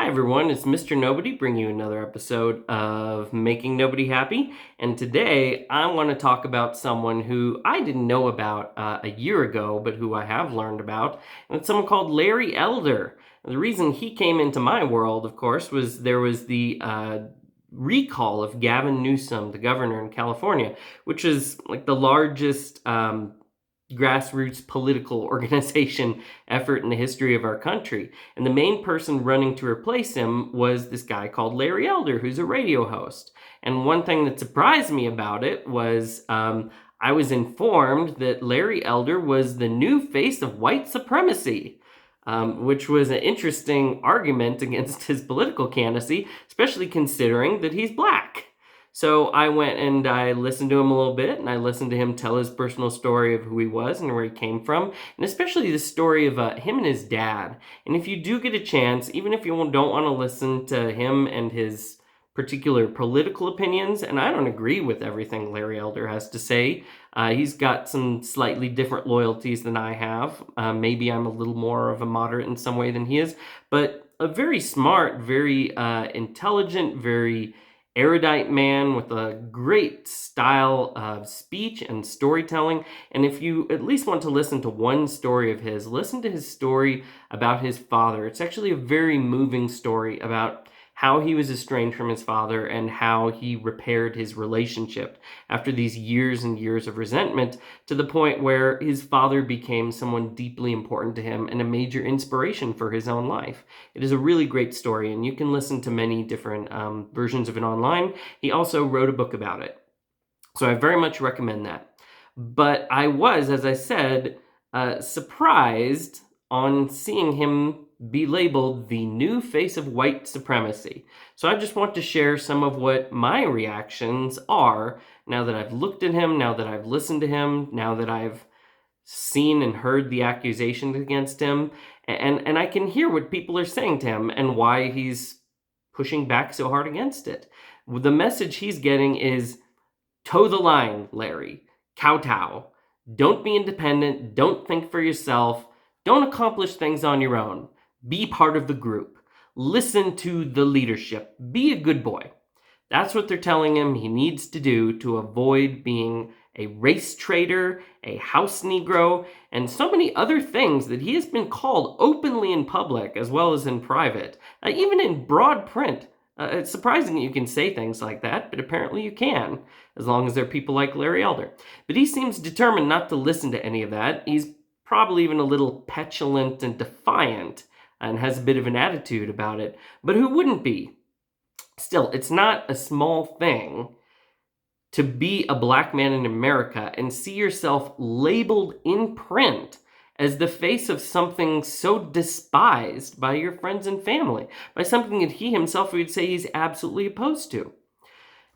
Hi everyone, it's Mr. Nobody bringing you another episode of Making Nobody Happy. And today I want to talk about someone who I didn't know about a year ago, but who I have learned about. And it's someone called Larry Elder. And the reason he came into my world, of course, was there was the recall of Gavin Newsom, the governor in California, which is like the largest grassroots political organization effort in the history of our country. And the main person running to replace him was this guy called Larry Elder, who's a radio host. And one thing that surprised me about it was I was informed that Larry Elder was the new face of white supremacy. Which was an interesting argument against his political candidacy, especially considering that he's black. So I went and I listened to him a little bit, and I listened to him tell his personal story of who he was and where he came from, and especially the story of him and his dad. And if you do get a chance, even if you don't want to listen to him and his particular political opinions, and I don't agree with everything Larry Elder has to say. He's got some slightly different loyalties than I have. Maybe I'm a little more of a moderate in some way than he is, but a very smart, very intelligent, very erudite man with a great style of speech and storytelling. And if you at least want to listen to one story of his, listen to his story about his father. It's actually a very moving story about how he was estranged from his father and how he repaired his relationship after these years and years of resentment, to the point where his father became someone deeply important to him and a major inspiration for his own life. It is a really great story, and you can listen to many different versions of it online. He also wrote a book about it, so I very much recommend that. But I was, as I said, surprised on seeing him be labeled the new face of white supremacy. So I just want to share some of what my reactions are now that I've looked at him, now that I've listened to him, now that I've seen and heard the accusations against him, and I can hear what people are saying to him and why he's pushing back so hard against it. The message he's getting is, toe the line, Larry. Kowtow. Don't be independent. Don't think for yourself. Don't accomplish things on your own. Be part of the group. Listen to the leadership. Be a good boy. That's what they're telling him he needs to do to avoid being a race traitor, a house Negro, and so many other things that he has been called openly in public as well as in private, even in broad print. It's surprising that you can say things like that, but apparently you can, as long as there are people like Larry Elder. But he seems determined not to listen to any of that. He's probably even a little petulant and defiant and has a bit of an attitude about it. But who wouldn't be? Still, it's not a small thing to be a black man in America and see yourself labeled in print as the face of something so despised by your friends and family, by something that he himself would say he's absolutely opposed to.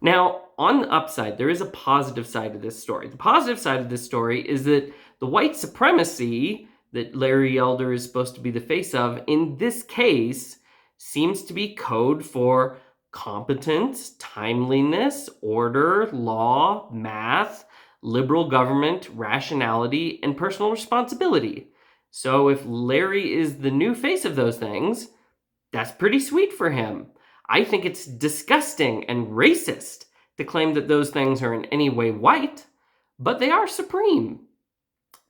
Now, on the upside, there is a positive side to this story. The positive side of this story is that the white supremacy that Larry Elder is supposed to be the face of, in this case, seems to be code for competence, timeliness, order, law, math, liberal government, rationality, and personal responsibility. So if Larry is the new face of those things, that's pretty sweet for him. I think it's disgusting and racist to claim that those things are in any way white, but they are supreme.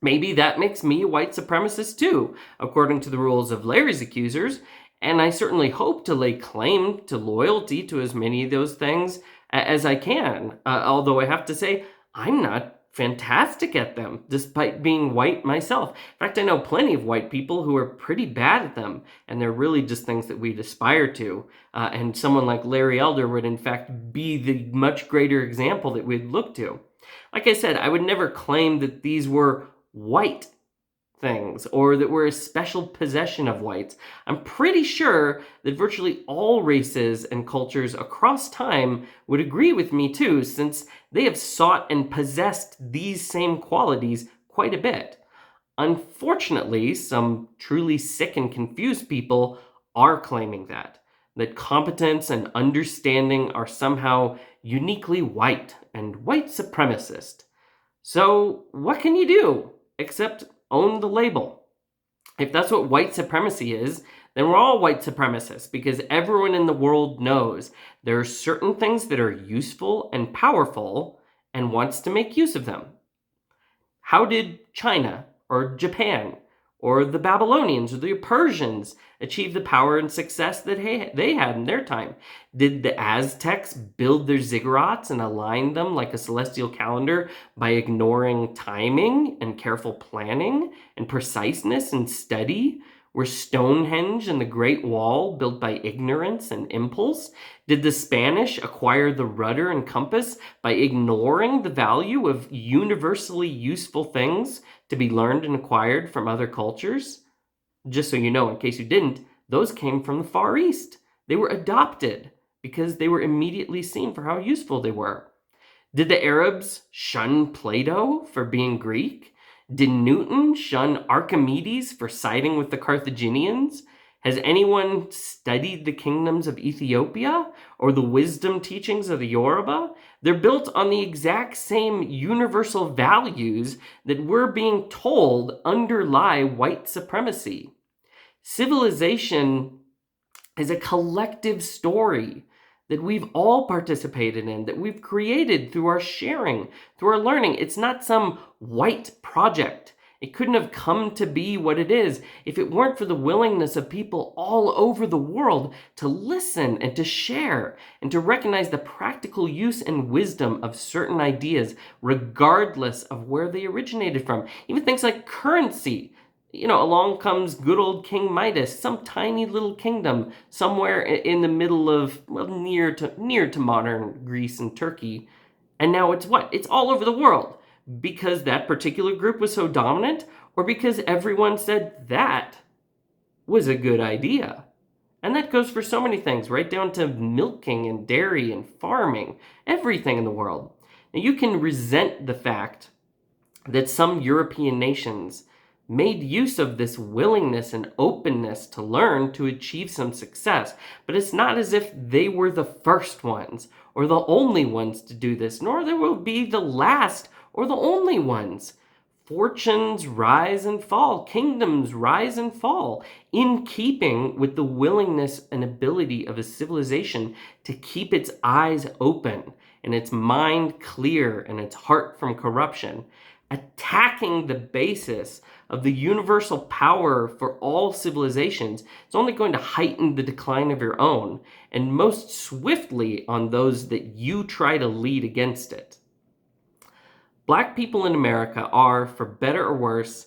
Maybe that makes me a white supremacist too, according to the rules of Larry's accusers, and I certainly hope to lay claim to loyalty to as many of those things as I can, although I have to say, I'm not fantastic at them, despite being white myself. In fact, I know plenty of white people who are pretty bad at them, and they're really just things that we'd aspire to. And someone like Larry Elder would, in fact, be the much greater example that we'd look to. Like I said, I would never claim that these were white things or that we're a special possession of whites. I'm pretty sure that virtually all races and cultures across time would agree with me too, since they have sought and possessed these same qualities quite a bit. Unfortunately, some truly sick and confused people are claiming that competence and understanding are somehow uniquely white and white supremacist. So what can you do except own the label? If that's what white supremacy is, then we're all white supremacists, because everyone in the world knows there are certain things that are useful and powerful and wants to make use of them. How did China or Japan or the Babylonians or the Persians achieve the power and success that they had in their time? Did the Aztecs build their ziggurats and align them like a celestial calendar by ignoring timing and careful planning and preciseness and study? Were Stonehenge and the Great Wall built by ignorance and impulse? Did the Spanish acquire the rudder and compass by ignoring the value of universally useful things to be learned and acquired from other cultures? Just so you know, in case you didn't, those came from the Far East. They were adopted because they were immediately seen for how useful they were. Did the Arabs shun Plato for being Greek? Did Newton shun Archimedes for siding with the Carthaginians? Has anyone studied the kingdoms of Ethiopia or the wisdom teachings of the Yoruba? They're built on the exact same universal values that we're being told underlie white supremacy. Civilization is a collective story that we've all participated in, that we've created through our sharing, through our learning. It's not some white project. It couldn't have come to be what it is if it weren't for the willingness of people all over the world to listen and to share and to recognize the practical use and wisdom of certain ideas, regardless of where they originated from. Even things like currency. Along comes good old King Midas, some tiny little kingdom somewhere in the middle of, near to modern Greece and Turkey. And now it's what? It's all over the world because that particular group was so dominant, or because everyone said that was a good idea. And that goes for so many things, right down to milking and dairy and farming, everything in the world. Now, you can resent the fact that some European nations made use of this willingness and openness to learn to achieve some success. But it's not as if they were the first ones or the only ones to do this, nor they will be the last or the only ones. Fortunes rise and fall, kingdoms rise and fall, in keeping with the willingness and ability of a civilization to keep its eyes open and its mind clear and its heart from corruption. Attacking the basis of the universal power for all civilizations is only going to heighten the decline of your own, and most swiftly on those that you try to lead against it. Black people in America are, for better or worse,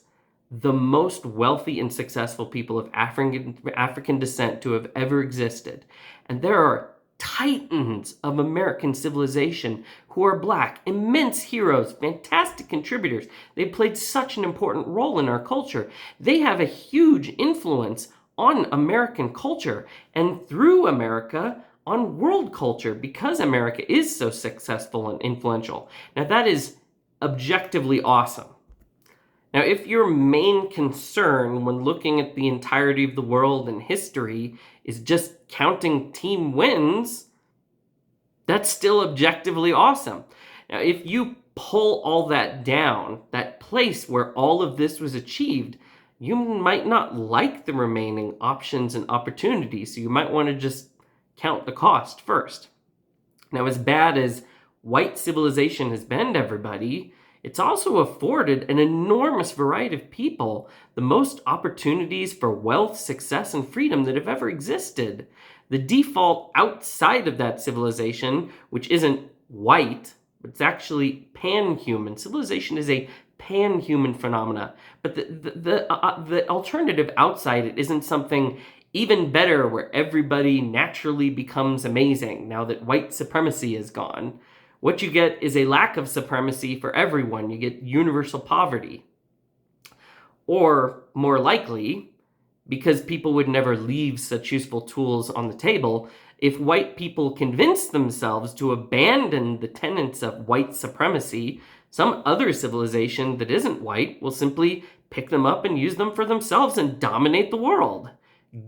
the most wealthy and successful people of African descent to have ever existed. And there are titans of American civilization who are Black, immense heroes, fantastic contributors. They played such an important role in our culture. They have a huge influence on American culture and through America on world culture because America is so successful and influential. Now that is objectively awesome. Now, if your main concern when looking at the entirety of the world and history is just counting team wins, that's still objectively awesome. Now, if you pull all that down, that place where all of this was achieved, you might not like the remaining options and opportunities, so you might want to just count the cost first. Now, as bad as white civilization has been to everybody, it's also afforded an enormous variety of people the most opportunities for wealth, success, and freedom that have ever existed. The default outside of that civilization, which isn't white, but it's actually pan-human. Civilization is a pan-human phenomena. But the alternative outside it isn't something even better where everybody naturally becomes amazing now that white supremacy is gone. What you get is a lack of supremacy for everyone. You get universal poverty. Or, more likely, because people would never leave such useful tools on the table, if white people convince themselves to abandon the tenets of white supremacy, some other civilization that isn't white will simply pick them up and use them for themselves and dominate the world.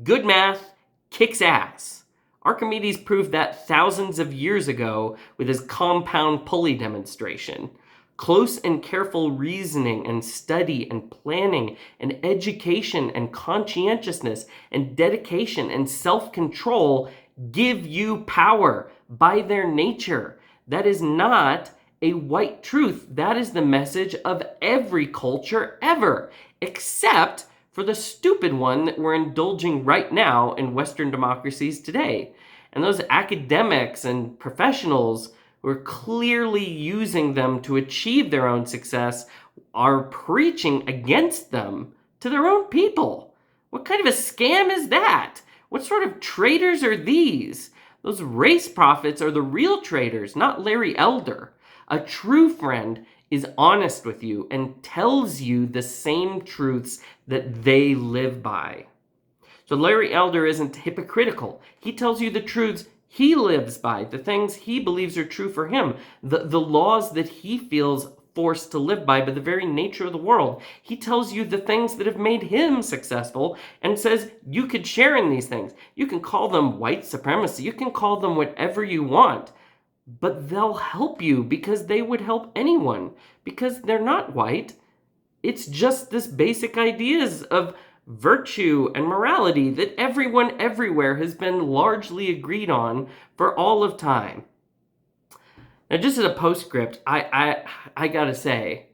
Good math kicks ass. Archimedes proved that thousands of years ago with his compound pulley demonstration. Close and careful reasoning and study and planning and education and conscientiousness and dedication and self-control give you power by their nature. That is not a white truth. That is the message of every culture ever, except for the stupid one that we're indulging right now in Western democracies today. And those academics and professionals who are clearly using them to achieve their own success are preaching against them to their own people. What kind of a scam is that? What sort of traitors are these? Those race prophets are the real traitors, not Larry Elder. A true friend is honest with you and tells you the same truths that they live by. So Larry Elder isn't hypocritical. He tells you the truths he lives by, the things he believes are true for him, the laws that he feels forced to live by the very nature of the world. He tells you the things that have made him successful and says you could share in these things. You can call them white supremacy. You can call them whatever you want, but they'll help you because they would help anyone because they're not white. It's just this basic ideas of virtue and morality that everyone everywhere has been largely agreed on for all of time. Now, just as a postscript, I gotta say,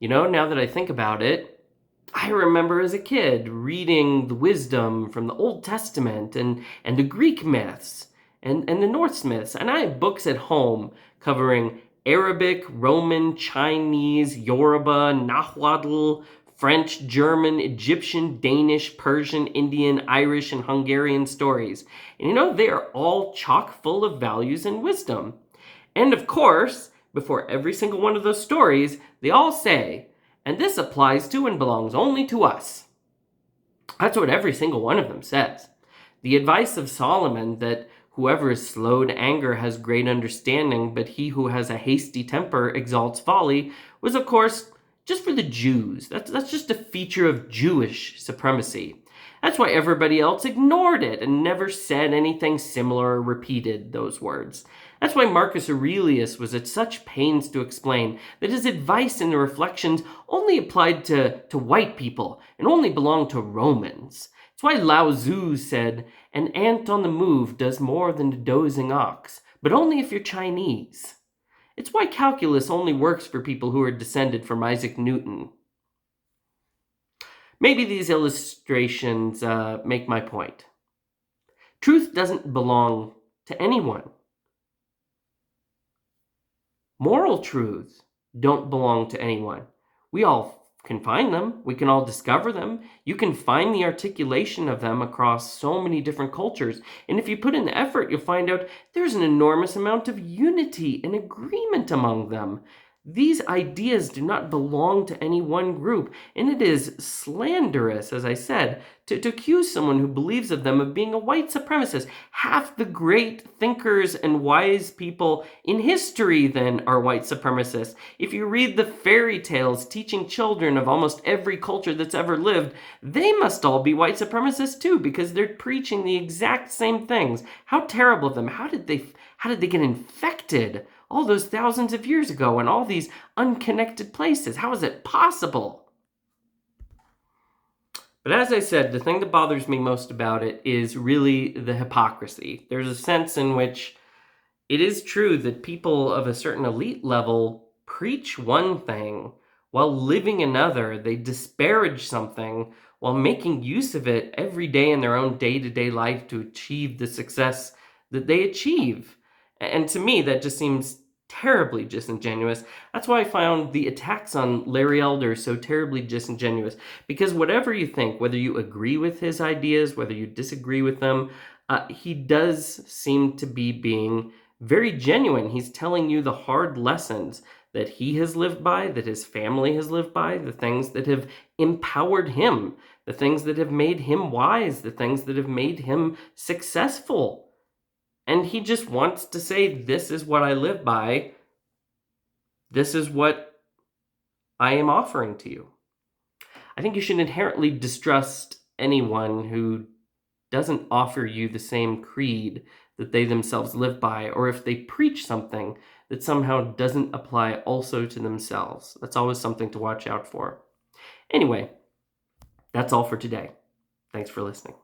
now that I think about it, I remember as a kid reading the wisdom from the Old Testament and the Greek myths and the Norse myths, and I have books at home covering Arabic, Roman, Chinese, Yoruba, Nahuatl, French, German, Egyptian, Danish, Persian, Indian, Irish, and Hungarian stories. And they are all chock full of values and wisdom. And of course, before every single one of those stories, they all say, and this applies to and belongs only to us. That's what every single one of them says. The advice of Solomon that whoever is slow to anger has great understanding, but he who has a hasty temper exalts folly, was of course just for the Jews. That's just a feature of Jewish supremacy. That's why everybody else ignored it and never said anything similar or repeated those words. That's why Marcus Aurelius was at such pains to explain that his advice and the reflections only applied to white people and only belonged to Romans. It's why Lao Tzu said, an ant on the move does more than a dozing ox, but only if you're Chinese. It's why calculus only works for people who are descended from Isaac Newton. Maybe these illustrations make my point. Truth doesn't belong to anyone. Moral truths don't belong to anyone. We all can find them. We can all discover them. You can find the articulation of them across so many different cultures. And if you put in the effort, you'll find out there's an enormous amount of unity and agreement among them. These ideas do not belong to any one group, and it is slanderous, as I said, to accuse someone who believes of them of being a white supremacist. Half the great thinkers and wise people in history, then, are white supremacists. If you read the fairy tales teaching children of almost every culture that's ever lived, they must all be white supremacists too, because they're preaching the exact same things. How terrible of them. How did they get infected all those thousands of years ago in all these unconnected places? How is it possible? But as I said, the thing that bothers me most about it is really the hypocrisy. There's a sense in which it is true that people of a certain elite level preach one thing while living another. They disparage something while making use of it every day in their own day-to-day life to achieve the success that they achieve. And to me, that just seems terribly disingenuous. That's why I found the attacks on Larry Elder so terribly disingenuous. Because whatever you think, whether you agree with his ideas, whether you disagree with them, he does seem to be being very genuine. He's telling you the hard lessons that he has lived by, that his family has lived by, the things that have empowered him, the things that have made him wise, the things that have made him successful. And he just wants to say, this is what I live by. This is what I am offering to you. I think you should inherently distrust anyone who doesn't offer you the same creed that they themselves live by, or if they preach something that somehow doesn't apply also to themselves. That's always something to watch out for. Anyway, that's all for today. Thanks for listening.